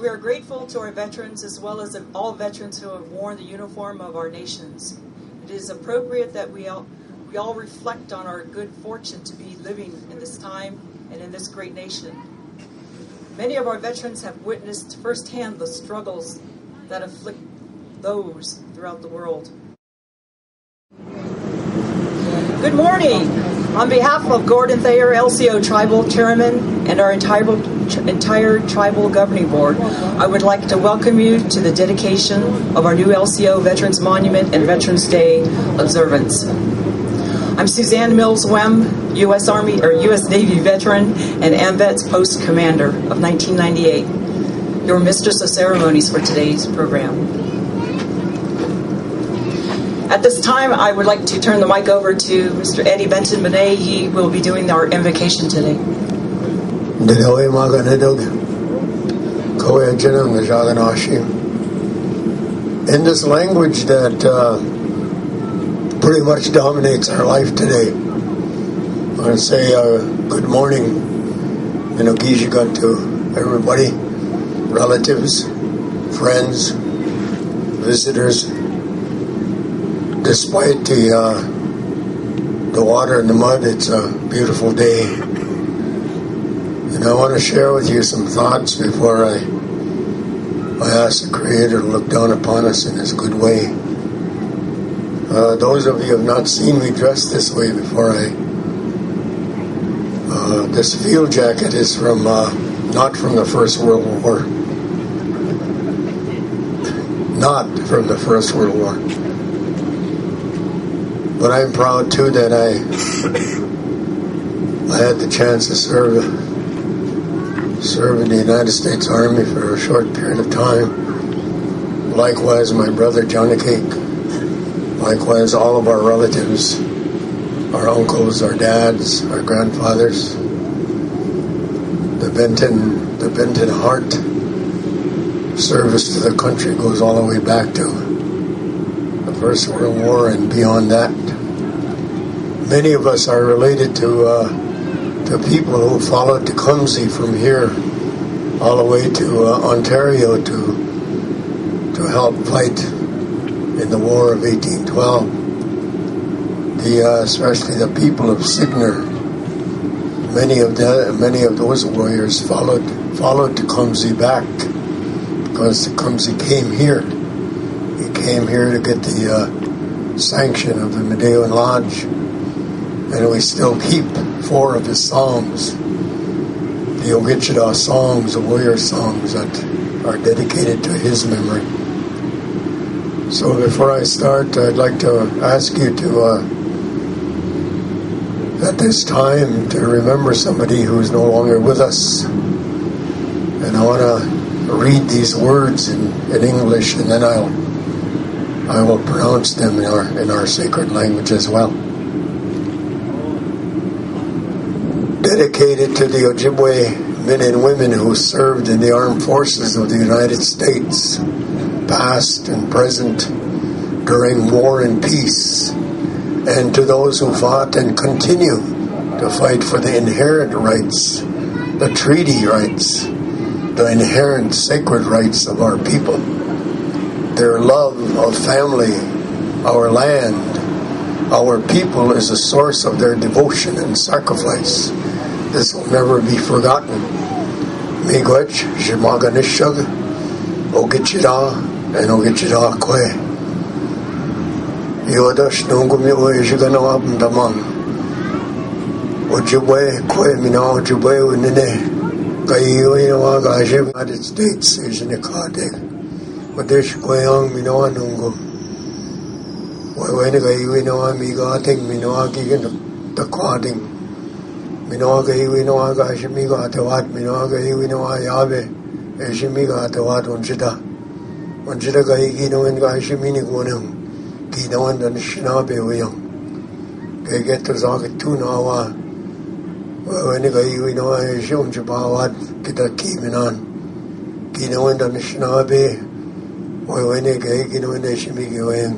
We are grateful to our veterans as well as all veterans who have worn the uniform of our nations. It is appropriate that we all reflect on our good fortune to be living in this time and in this great nation. Many of our veterans have witnessed firsthand the struggles that afflict those throughout the world. Good morning. On behalf of Gordon Thayer, LCO Tribal Chairman, and our entire Tribal Governing Board, I would like to welcome you to the dedication of our new LCO Veterans Monument and Veterans Day observance. I'm Suzanne Mills Wem, U.S. Army or U.S. Navy veteran and AMVETS Post Commander of 1998, your mistress of ceremonies for today's program. At this time, I would like to turn the mic over to Mr. Eddie Benton-Benet. He will be doing our invocation today. In this language that pretty much dominates our life today, I want to say good morning and Ogijiga to everybody, relatives, friends, visitors. Despite the water and the mud, it's a beautiful day. And I want to share with you some thoughts before I ask the Creator to look down upon us in His good way. Those of you who have not seen me dressed this way before, this field jacket is from not from the First World War. Not from the First World War. But I'm proud too that I had the chance to serve in the United States Army for a short period of time. Likewise, my brother Johnny Cake. Likewise, all of our relatives, our uncles, our dads, our grandfathers. The Benton heart service to the country goes all the way back to the First World War and beyond that. Many of us are related to people who followed Tecumseh from here all the way to Ontario to help fight in the War of 1812. Especially the people of Signer. Many of those warriors followed Tecumseh back because Tecumseh came here. He came here to get the sanction of the Medean Lodge. And we still keep 4 of his songs, the Ogijiga songs, the warrior songs that are dedicated to his memory. So before I start, I'd like to ask you to, at this time, to remember somebody who is no longer with us. And I want to read these words in English, and then I will pronounce them in our sacred language as well. Dedicated to the Ojibwe men and women who served in the armed forces of the United States, past and present, during war and peace, and to those who fought and continue to fight for the inherent rights, the treaty rights, the inherent sacred rights of our people, their love of family, our land, our people is a source of their devotion and sacrifice. This will never be forgotten. Miigwech, Jimaganishug, Ogijiga, and Ogijiga Kwe. Yodash Nungumi Oejiganaam Damang. Ojibwe Kwe Mina Ojibwe Unine. Gayoinawa Gajib, United States, Ejinikade. Odesh Kweyang Minoa Nungum. When Gayoinawa Migating Minoa Gigan the Quading. Minoga Iwinoa Gashimiga Tawat, Minoga Iwinoa Yabe, Eshimiga Tawat Unjida. Unjida Gaigino and Gashimini Gunum, Gino and Shinabe Wiyang. They get to Zagatunawa. When Iwinoa Shum Jabawat, Kita Kiminan, Gino and Shinabe, when Gaigino and Eshimigi Wing.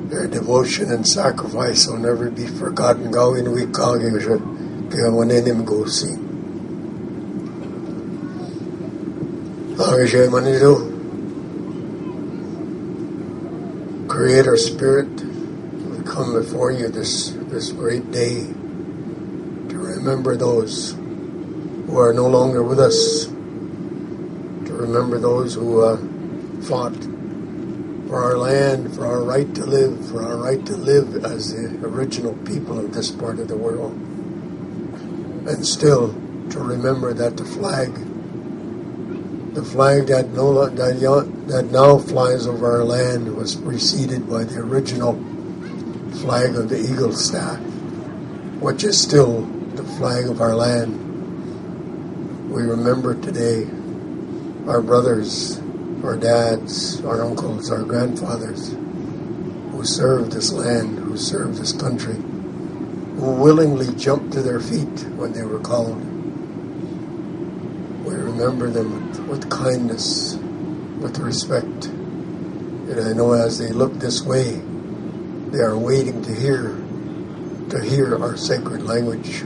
Their devotion and sacrifice will never be forgotten. Gawin wikagi kaya wanenim gosi. Agashay Manido, Creator Spirit, we come before you this great day to remember those who are no longer with us, to remember those who fought for our land, for our right to live as the original people of this part of the world. And still to remember that the flag that now flies over our land was preceded by the original flag of the eagle staff, which is still the flag of our land. We remember today our brothers, our dads, our uncles, our grandfathers who served this land, who served this country, who willingly jumped to their feet when they were called. We remember them with kindness, with respect. And I know as they look this way, they are waiting to hear our sacred language.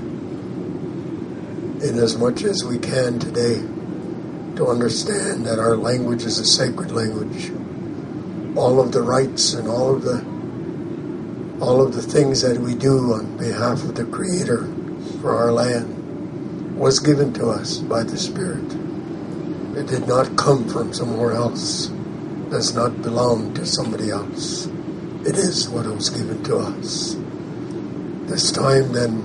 Inasmuch as we can today, to understand that our language is a sacred language. All of the rights and all of the things that we do on behalf of the Creator for our land was given to us by the Spirit. It did not come from somewhere else. It does not belong to somebody else. It is what was given to us. This time then,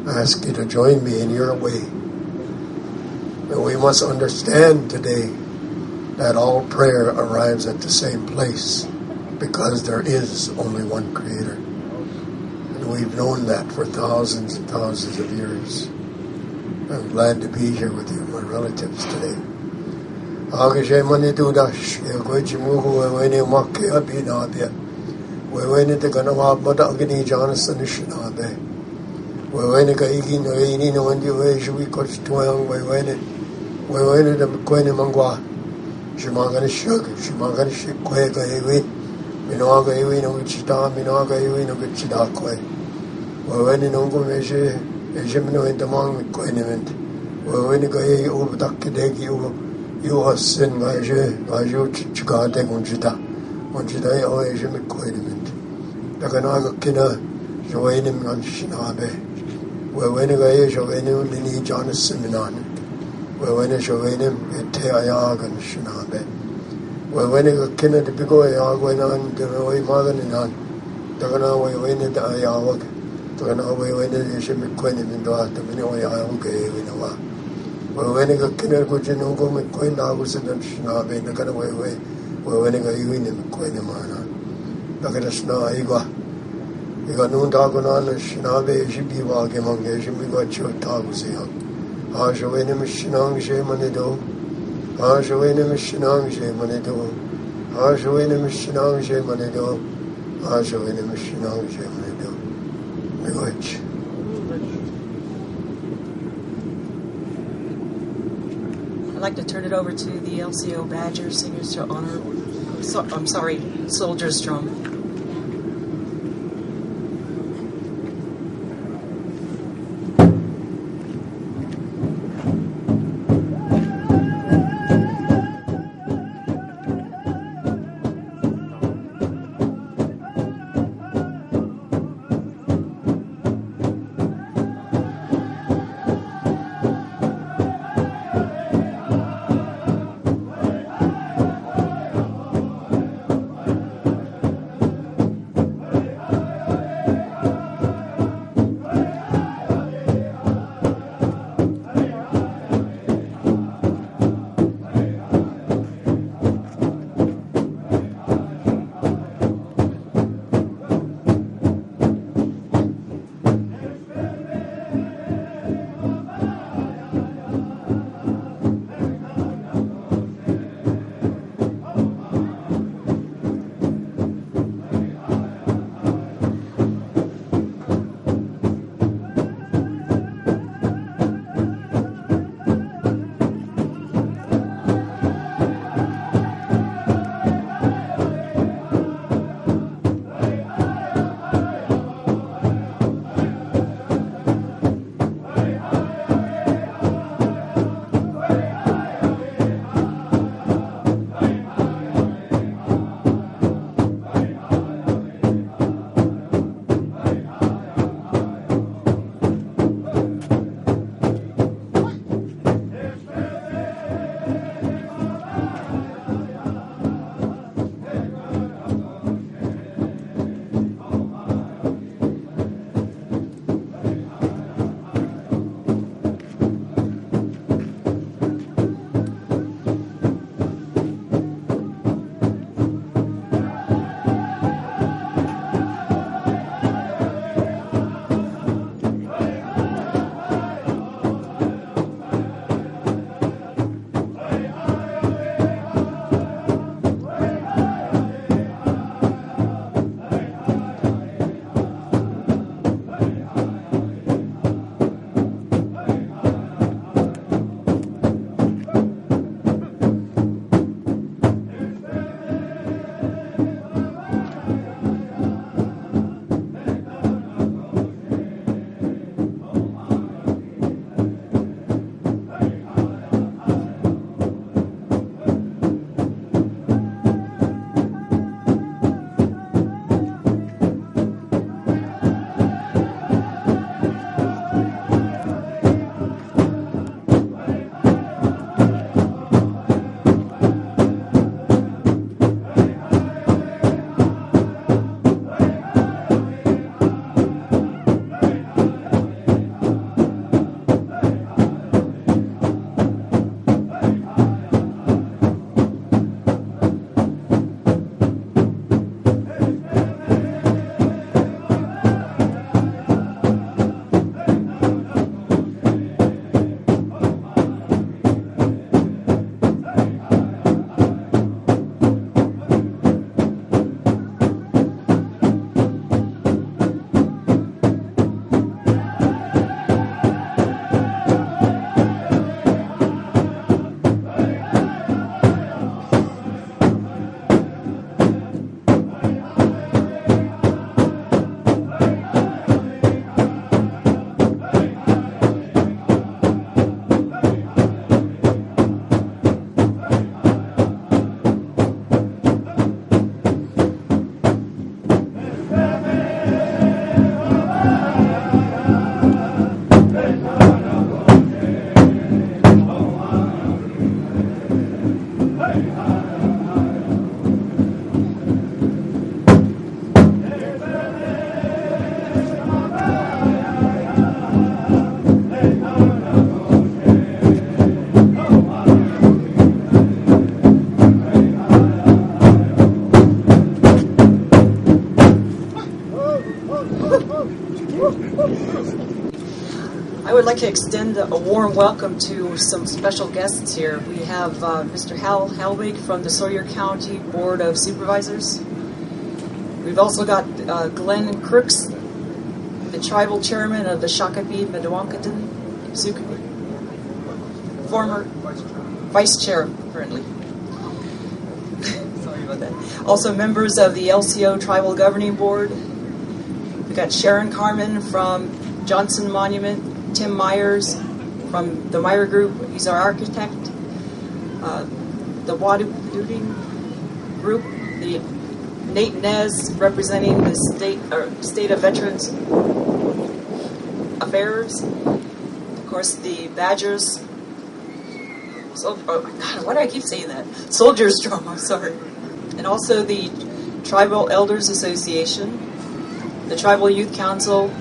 I ask you to join me in your way. And we must understand today that all prayer arrives at the same place because there is only one Creator. And we've known that for thousands and thousands of years. I'm glad to be here with you, my relatives, today. Agashay Manidudash, Yagojimugu, Wene Maki Abinabia, Wene the Ganawab Madagani Jonathan Shinabe, Wene Gaigi Noini, no one you we coach Twang, Wene the Quene Mangua, Shimagana Shug, Shimagana Shikwega Ewi, Minoga Ewi no Wichita, Minoga Ewi no Wichidakwe, Wene Nungo Measure, Ejimino in the Mang Queniment, Wene Gai Ubakadegi. You are sin, Vajo, Chigade, Monjita, or Asian equipment. The Ganaga Kina, Joanim on Shinabe, where when a Joanim, Lini Jonas Siminan, where when a Joanim, Eteayag and Shinabe, where when a Kina the Bigo Ayag went on the way Magan and on, the Ganawa went at the Ayawag, the Ganawa went at the Asian equipment, the Minaway Ayawag, in a while. When I got Kinner Gujinungo, McQueen, I was in the Shinabe, the Ganaway way, when I got you in the McQueenamana. Look at the Sna Igua. You got no dog on the Shinabe, she be walking among Asian, we got your dogs here. Ajawanim Shinang Shemanido, Ajawanim Shinang Shemanido, Ajawanim Shinang Shemanido, Ajawanim Shinang Shemanido. Migoch. I'd like to turn it over to the LCO Badger Singers to honor, Soldier's Drum. extend a warm welcome to some special guests here. We have Mr. Hal Helwig from the Sawyer County Board of Supervisors. We've also got Glenn Crooks, the tribal chairman of the Shakopee Mdewakanton, former vice chair currently. Sorry about that. Also members of the LCO Tribal Governing Board. We've got Sharon Carmen from Johnson Monument, Tim Myers from the Meyer Group, he's our architect. The Waduding Group, the Nate Nez representing the State of Veterans Affairs. Of course, the Badgers. Oh my God, why do I keep saying that? Soldiers Drum, I'm sorry. And also the Tribal Elders Association, the Tribal Youth Council,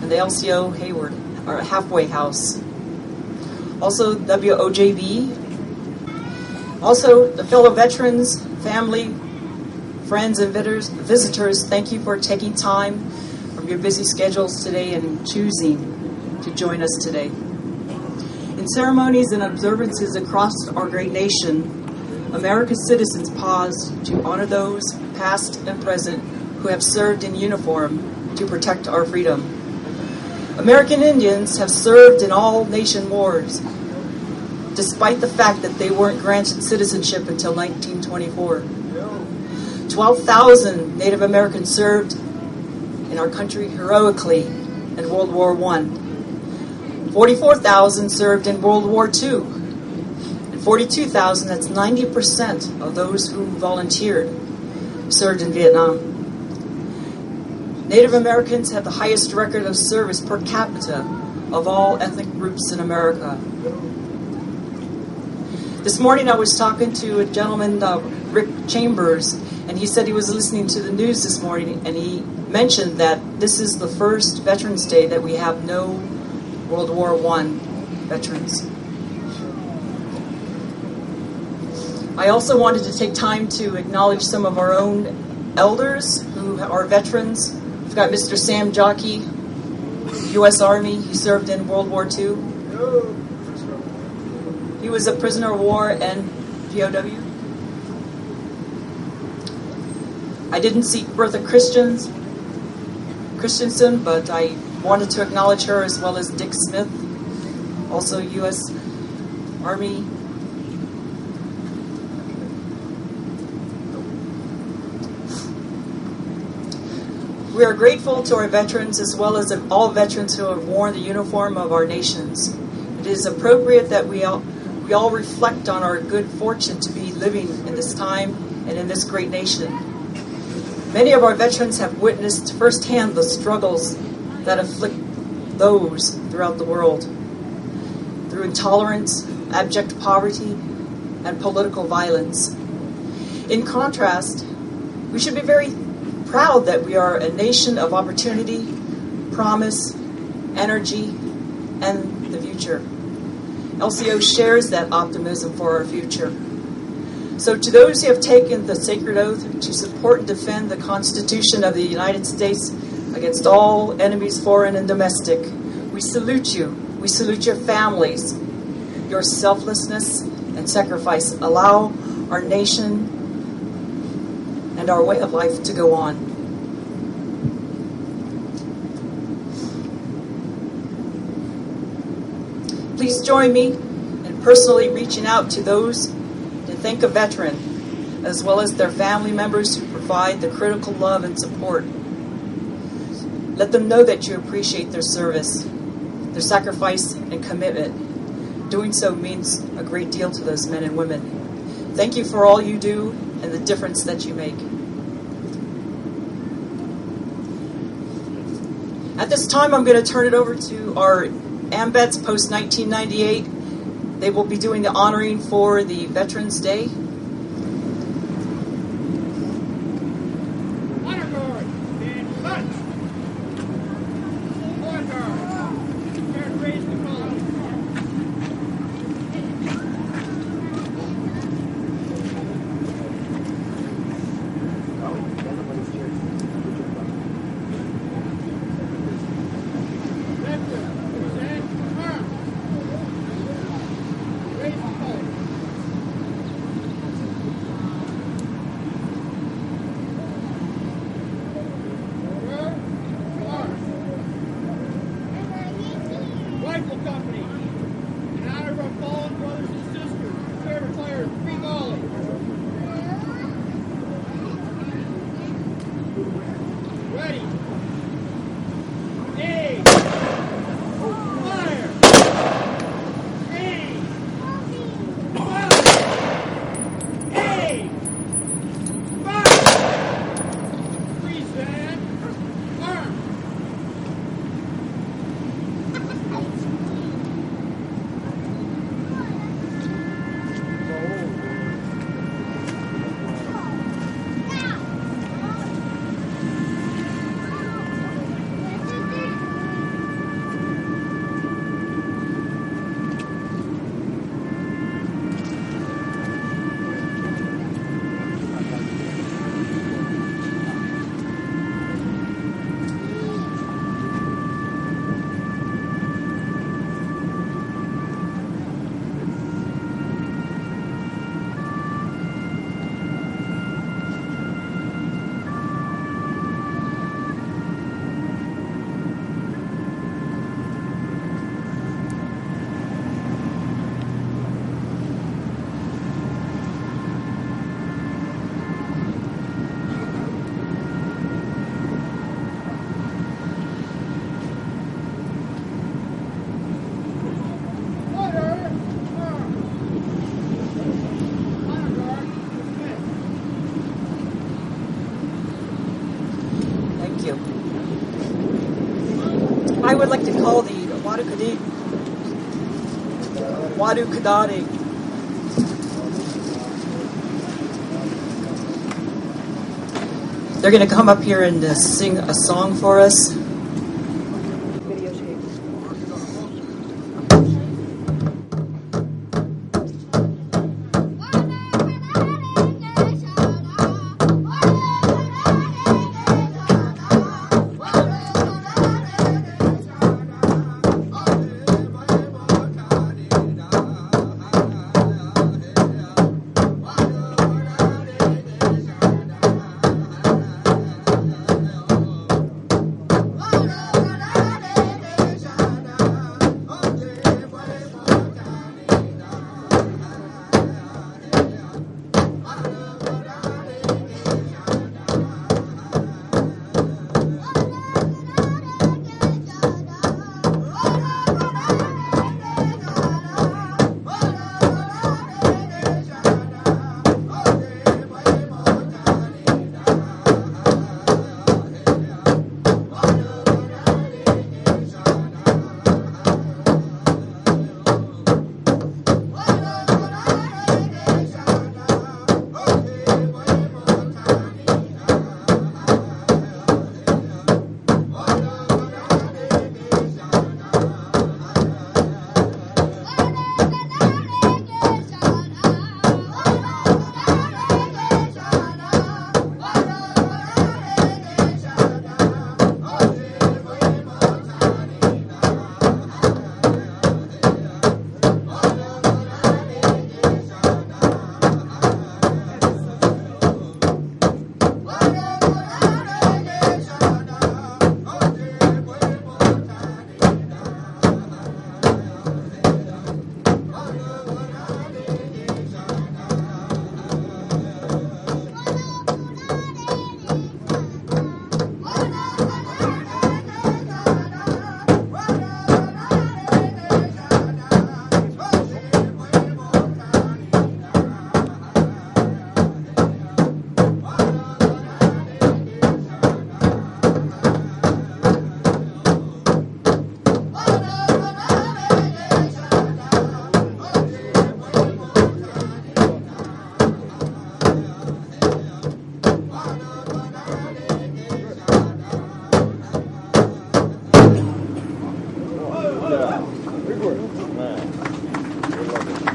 and the LCO Hayward, or Halfway House. Also WOJB. Also the fellow veterans, family, friends, and visitors, thank you for taking time from your busy schedules today and choosing to join us today. In ceremonies and observances across our great nation, America's citizens pause to honor those, past and present, who have served in uniform to protect our freedom. American Indians have served in all nation wars, despite the fact that they weren't granted citizenship until 1924. 12,000 Native Americans served in our country heroically in World War I. 44,000 served in World War II. And 42,000, that's 90% of those who volunteered, served in Vietnam. Native Americans have the highest record of service per capita of all ethnic groups in America. This morning I was talking to a gentleman, Rick Chambers, and he said he was listening to the news this morning, and he mentioned that this is the first Veterans Day that we have no World War I veterans. I also wanted to take time to acknowledge some of our own elders who are veterans. We've got Mr. Sam Jockey, U.S. Army. He served in World War II. He was a prisoner of war and POW. I didn't see Bertha Christensen, but I wanted to acknowledge her, as well as Dick Smith, also U.S. Army. We are grateful to our veterans, as well as all veterans who have worn the uniform of our nations. It is appropriate that we all reflect on our good fortune to be living in this time and in this great nation. Many of our veterans have witnessed firsthand the struggles that afflict those throughout the world through intolerance, abject poverty, and political violence. In contrast, we should be very proud that we are a nation of opportunity, promise, energy, and the future. LCO shares that optimism for our future. So to those who have taken the sacred oath to support and defend the Constitution of the United States against all enemies, foreign and domestic, we salute you. We salute your families. Your selflessness and sacrifice allow our nation and our way of life to go on. Please join me in personally reaching out to those to thank a veteran, as well as their family members who provide the critical love and support. Let them know that you appreciate their service, their sacrifice and commitment. Doing so means a great deal to those men and women. Thank you for all you do and the difference that you make. At this time, I'm going to turn it over to our AMVETS post-1998. They will be doing the honoring for the Veterans Day. Kadik, Wadu Kadadi. They're going to come up here and sing a song for us.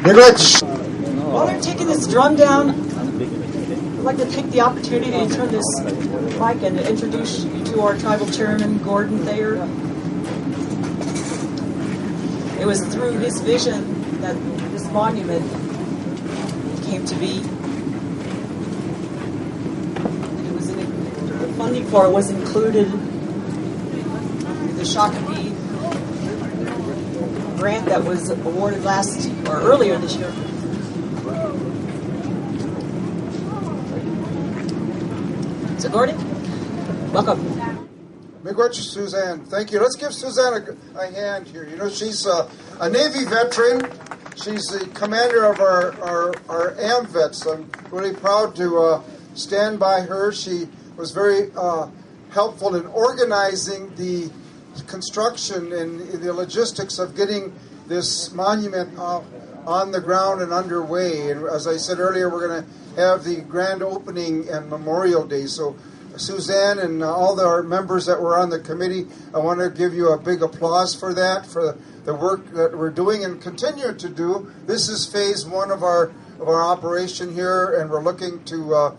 While they're taking this drum down, I'd like to take the opportunity to turn this mic and introduce you to our tribal chairman, Gordon Thayer. It was through his vision that this monument came to be. The funding for it was included in the Shakopee grant that was awarded earlier this year. So Gordon, welcome. Miigwech, Suzanne. Thank you. Let's give Suzanne a hand here. You know, she's a Navy veteran. She's the commander of our AMVETs. I'm really proud to stand by her. She was very helpful in organizing the construction and the logistics of getting this monument on the ground and underway. And as I said earlier, we're going to have the grand opening and Memorial Day. So Suzanne and all our members that were on the committee, I want to give you a big applause for that, for the work that we're doing and continue to do. This is phase one of our operation here, and we're looking to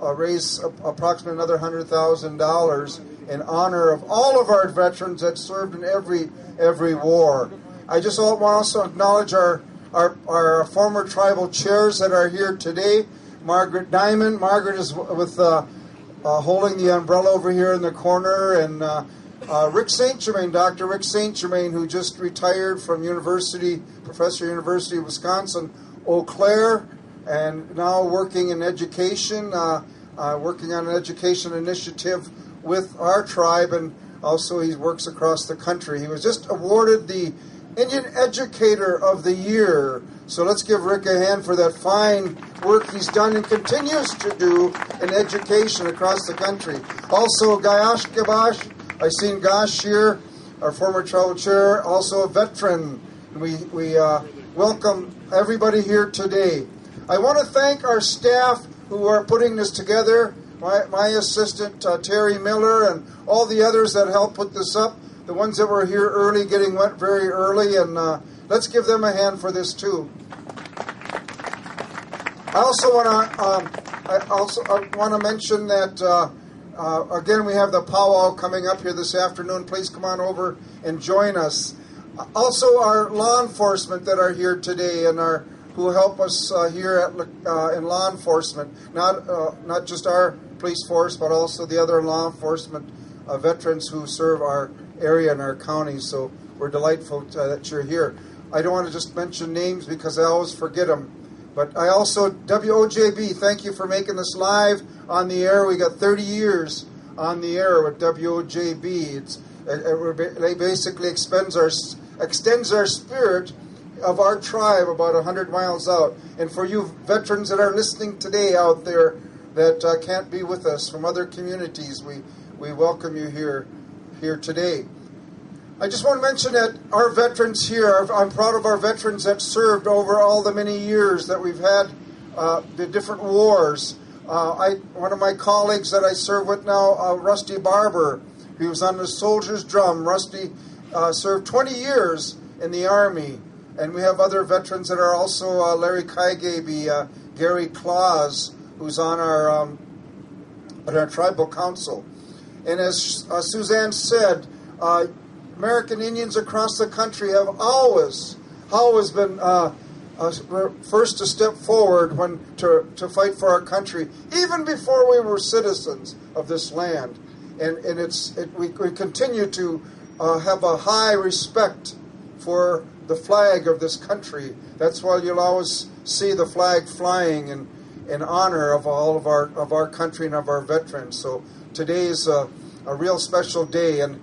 raise approximately another $100,000 in honor of all of our veterans that served in every war. I just want to also acknowledge our former tribal chairs that are here today. Margaret Diamond. Margaret is with holding the umbrella over here in the corner, and Rick St. Germain, Dr. Rick St. Germain, who just retired from Professor University of Wisconsin, Eau Claire, and now working in education, working on an education initiative with our tribe, and also he works across the country. He was just awarded the Indian Educator of the Year. So let's give Rick a hand for that fine work he's done and continues to do in education across the country. Also, Gayash Gabash, I've seen Gash here, our former tribal chair, also a veteran. We welcome everybody here today. I want to thank our staff who are putting this together, my assistant Terry Miller and all the others that helped put this up, the ones that were here early, getting wet very early, and let's give them a hand for this too. I also want to mention that again, we have the powwow coming up here this afternoon. Please come on over and join us. Also, our law enforcement that are here today and who help us here in law enforcement, not just our police force, but also the other law enforcement veterans who serve our area and our county. So we're delightful that you're here. I don't want to just mention names because I always forget them. But I also, WOJB, thank you for making this live on the air. We got 30 years on the air with WOJB. It basically extends our spirit of our tribe about 100 miles out. And for you veterans that are listening today out there that can't be with us from other communities, we welcome you here today. I just want to mention that our veterans here, I'm proud of our veterans that served over all the many years that we've had the different wars. One of my colleagues that I serve with now, Rusty Barber, he was on the soldier's drum. Rusty served 20 years in the Army. And we have other veterans that are also Larry Kaigaby, Gary Claus, who's on our tribal council. And as Suzanne said, American Indians across the country have always been first to step forward to fight for our country, even before we were citizens of this land. And we continue to have a high respect for the flag of this country. That's why you'll always see the flag flying in honor of all of our country and of our veterans. So today is a real special day. And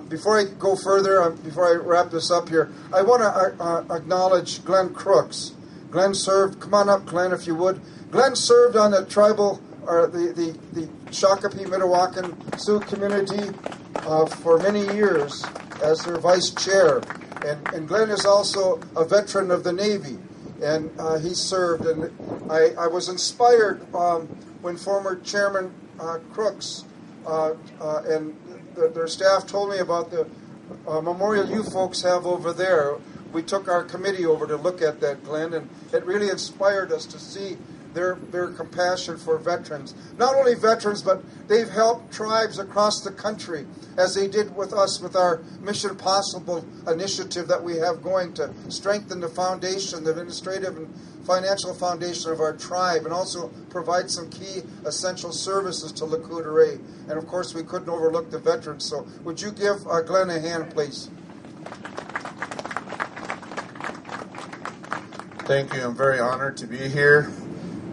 before I go further, before I wrap this up here, I want to acknowledge Glenn Crooks. Glenn served. Come on up, Glenn, if you would. Glenn served on the tribal, or the Shakopee Mdewakan Sioux community for many years as their vice chair. And Glenn is also a veteran of the Navy, and he served. And I was inspired when former Chairman Crooks and their staff told me about the memorial you folks have over there. We took our committee over to look at that, Glenn, and it really inspired us to see their compassion for veterans. Not only veterans, but they've helped tribes across the country, as they did with us with our Mission Possible initiative that we have going to strengthen the foundation, the administrative and financial foundation of our tribe, and also provide some key essential services to Lakota Oreilles. And of course, we couldn't overlook the veterans. So would you give Glenn a hand, please? Thank you. I'm very honored to be here.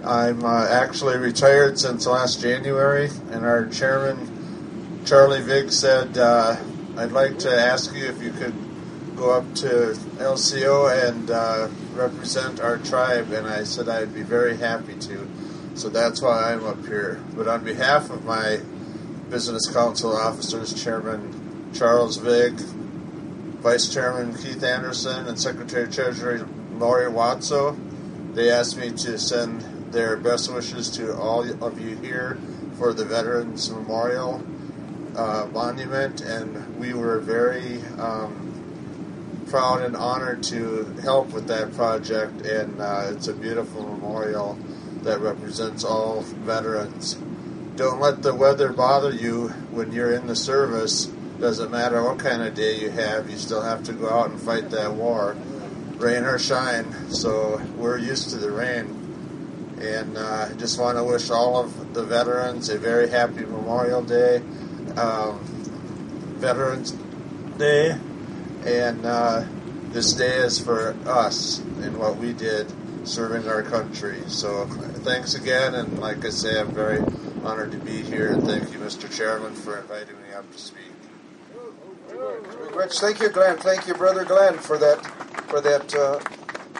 I'm actually retired since last January, and our chairman, Charlie Vigg, said, I'd like to ask you if you could go up to LCO and represent our tribe, and I said I'd be very happy to. So that's why I'm up here. But on behalf of my Business Council officers, Chairman Charles Vigg, Vice Chairman Keith Anderson, and Secretary Treasury Lori Watso, they asked me to send their best wishes to all of you here for the Veterans Memorial Monument, and we were very proud and honored to help with that project, and it's a beautiful memorial that represents all veterans. Don't let the weather bother you when you're in the service. Doesn't matter what kind of day you have, you still have to go out and fight that war, rain or shine. So we're used to the rain. And I just want to wish all of the veterans a very happy Memorial Day, Veterans Day, and this day is for us and what we did serving our country. So thanks again, and like I say, I'm very honored to be here, and thank you, Mr. Chairman, for inviting me up to speak. Rich, thank you, Glenn. Thank you, Brother Glenn, for that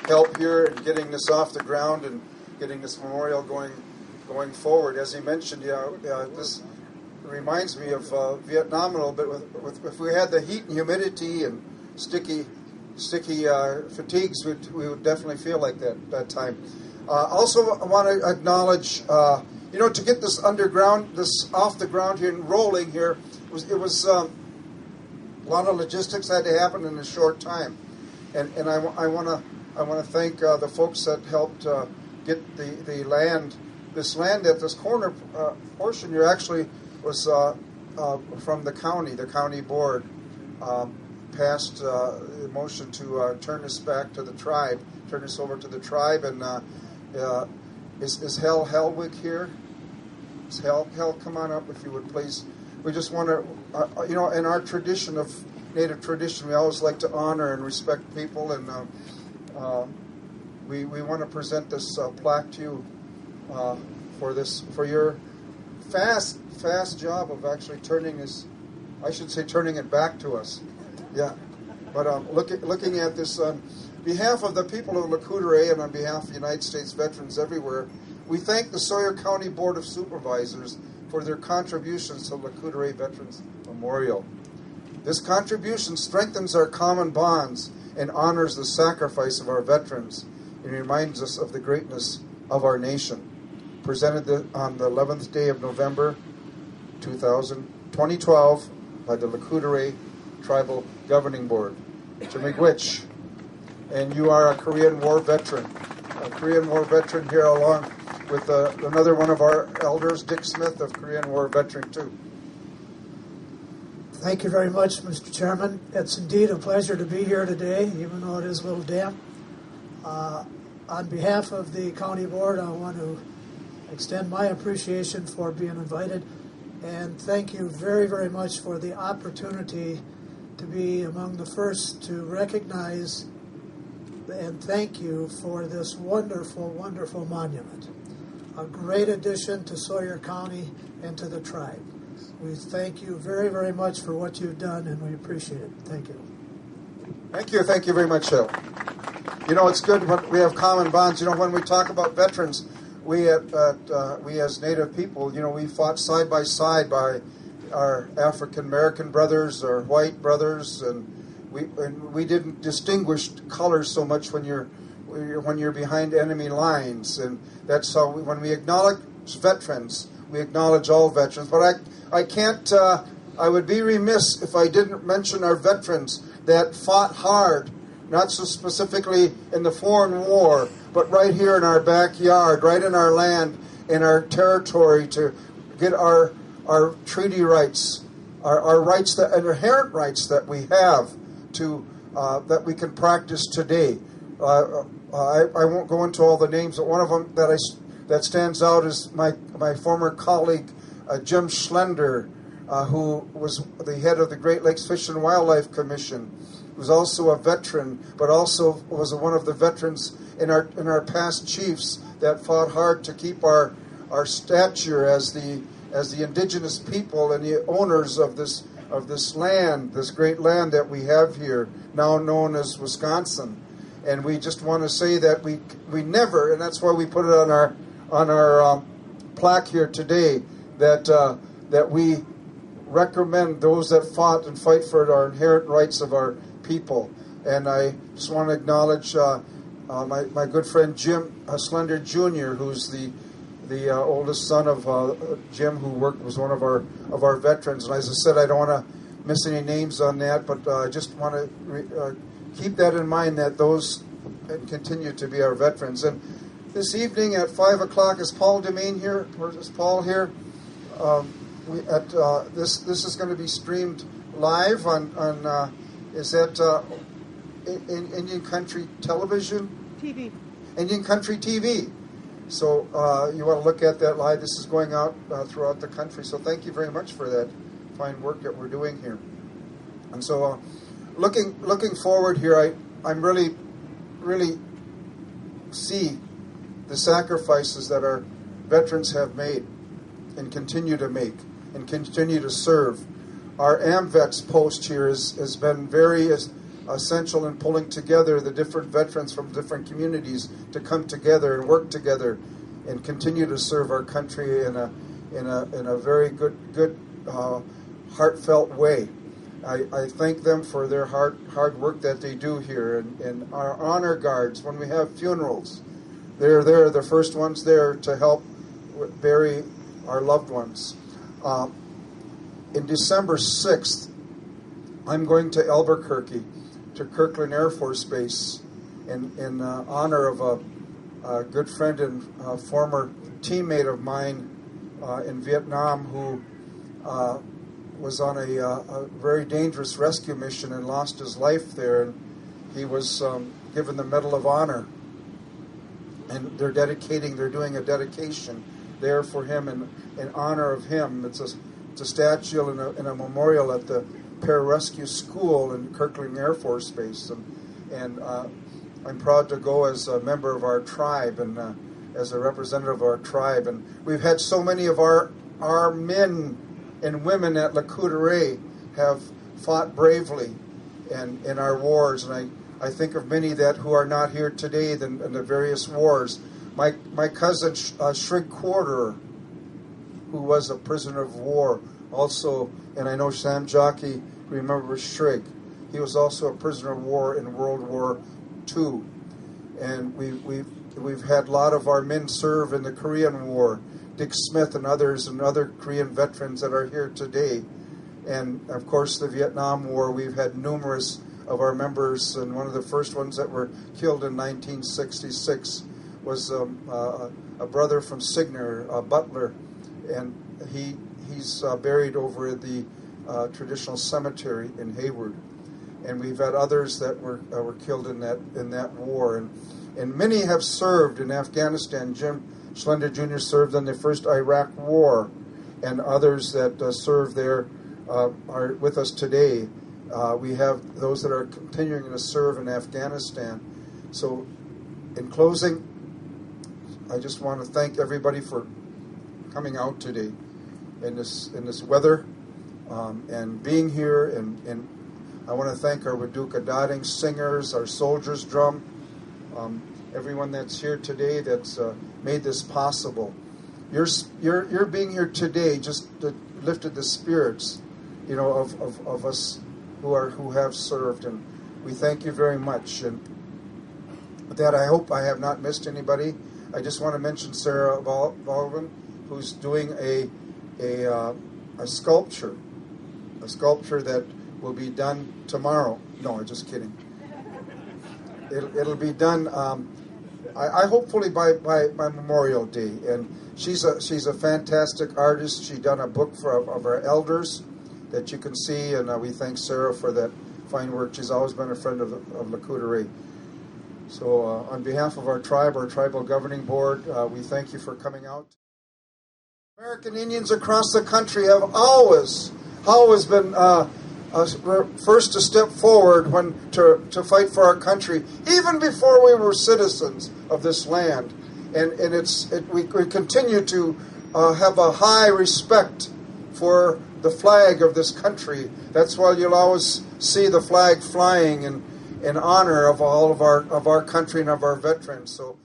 help here in getting this off the ground and getting this memorial going forward. As he mentioned, this reminds me of Vietnam a little bit. With if we had the heat and humidity and sticky fatigues, we would definitely feel like that time. Also, I want to acknowledge, to get this off the ground here and rolling here, it was a lot of logistics had to happen in a short time, and I want to thank the folks that helped get the land. This land at this corner portion here actually was from the county board passed a motion to turn this back to the tribe, turn this over to the tribe, and is Hal Helwig here? Is Hal, come on up if you would please. We just want to, in our tradition of Native tradition, we always like to honor and respect people, and we want to present this plaque to you for your fast job of actually turning it back to us. Yeah, but looking at this on behalf of the people of Courte and on behalf of United States veterans everywhere, we thank the Sawyer County Board of Supervisors for their contributions to the Courte Veterans Memorial. This contribution strengthens our common bonds and honors the sacrifice of our veterans and reminds us of the greatness of our nation. Presented on the 11th day of November 2012 by the Courte Tribal Governing Board. Mr. Miigwech, and you are a Korean War veteran. A Korean War veteran here along with another one of our elders, Dick Smith, of Korean War veteran too. Thank you very much, Mr. Chairman. It's indeed a pleasure to be here today, even though it is a little damp. On behalf of the county board, I want to extend my appreciation for being invited, and thank you very, very much for the opportunity to be among the first to recognize and thank you for this wonderful, wonderful monument. A great addition to Sawyer County and to the tribe. We thank you very, very much for what you've done, and we appreciate it. Thank you. Thank you very much, Hill. It's good when we have common bonds. When we talk about veterans, we as Native people, we fought side by side by our African American brothers, our white brothers, and we didn't distinguish colors so much when you're behind enemy lines, and that's how when we acknowledge veterans, we acknowledge all veterans. But I can't. I would be remiss if I didn't mention our veterans that fought hard, not so specifically in the foreign war, but right here in our backyard, right in our land, in our territory, to get our treaty rights, our rights, that inherent rights that we have to that we can practice today. I won't go into all the names, but one of them that stands out is my former colleague Jim Schlender, who was the head of the Great Lakes Fish and Wildlife Commission, was also a veteran, but also was one of the veterans in our past chiefs that fought hard to keep our stature as the indigenous people and the owners of this land, this great land that we have here, now known as Wisconsin. And we just want to say that we never, and that's why we put it on our plaque here today, that we recommend those that fought and fight for our inherent rights of our people. And I just want to acknowledge my good friend Jim Slender Jr., who's the oldest son of Jim, who was one of our veterans. And as I said, I don't want to miss any names on that, but I just want to keep that in mind, that those continue to be our veterans. And this evening at 5 o'clock, is Paul Demane here? Or is Paul here? This is going to be streamed live on is that in Indian Country Television? TV. Indian Country TV. So you want to look at that live. This is going out throughout the country. So thank you very much for that fine work that we're doing here. And so looking forward here, I'm really see the sacrifices that our veterans have made and continue to make and continue to serve. Our AMVETS post here has been very essential in pulling together the different veterans from different communities to come together and work together and continue to serve our country in a very good heartfelt way. I thank them for their hard work that they do here, and our honor guards, when we have funerals, they're the first ones there to help bury our loved ones. In December 6th, I'm going to Albuquerque, to Kirkland Air Force Base, in honor of a good friend and former teammate of mine in Vietnam who was on a very dangerous rescue mission and lost his life there, and he was given the Medal of Honor, and they're doing a dedication there for him in honor of him. It's a statue and a memorial at the Pararescue School in Kirkland Air Force Base, and I'm proud to go as a member of our tribe and as a representative of our tribe. And we've had so many of our men and women at Courte have fought bravely in our wars, and I think of many who are not here today in the various wars. My cousin Shrig Courte, who was a prisoner of war, also, and I know Sam Jockey remembers Shrig. He was also a prisoner of war in World War II, and we've had a lot of our men serve in the Korean War. Dick Smith and others and other Korean veterans that are here today. And, of course, the Vietnam War, we've had numerous of our members, and one of the first ones that were killed in 1966 was a brother from Signer, Butler, and he's buried over at the traditional cemetery in Hayward. And we've had others that were killed in that war, and many have served in Afghanistan. Jim Schlender Jr. served in the first Iraq War, and others that serve there are with us today. We have those that are continuing to serve in Afghanistan. So, in closing, I just want to thank everybody for coming out today in this weather and being here. And I want to thank our Waduka Dotting singers, our Soldiers Drum, everyone that's here today that's made this possible. You're being here today just lifted the spirits, of us who have served, and we thank you very much. And with that, I hope I have not missed anybody. I just want to mention Sarah Baldwin, who's doing a sculpture that will be done tomorrow. No, I'm just kidding. It'll be done. I hopefully by Memorial Day, and she's a fantastic artist. She's done a book of our elders that you can see, and we thank Sarah for that fine work. She's always been a friend of Courte. So on behalf of our tribe, our tribal governing board, we thank you for coming out. American Indians across the country have always been first to step forward to fight for our country, even before we were citizens of this land. And we continue to have a high respect for the flag of this country. That's why you'll always see the flag flying in honor of all of our country and of our veterans. So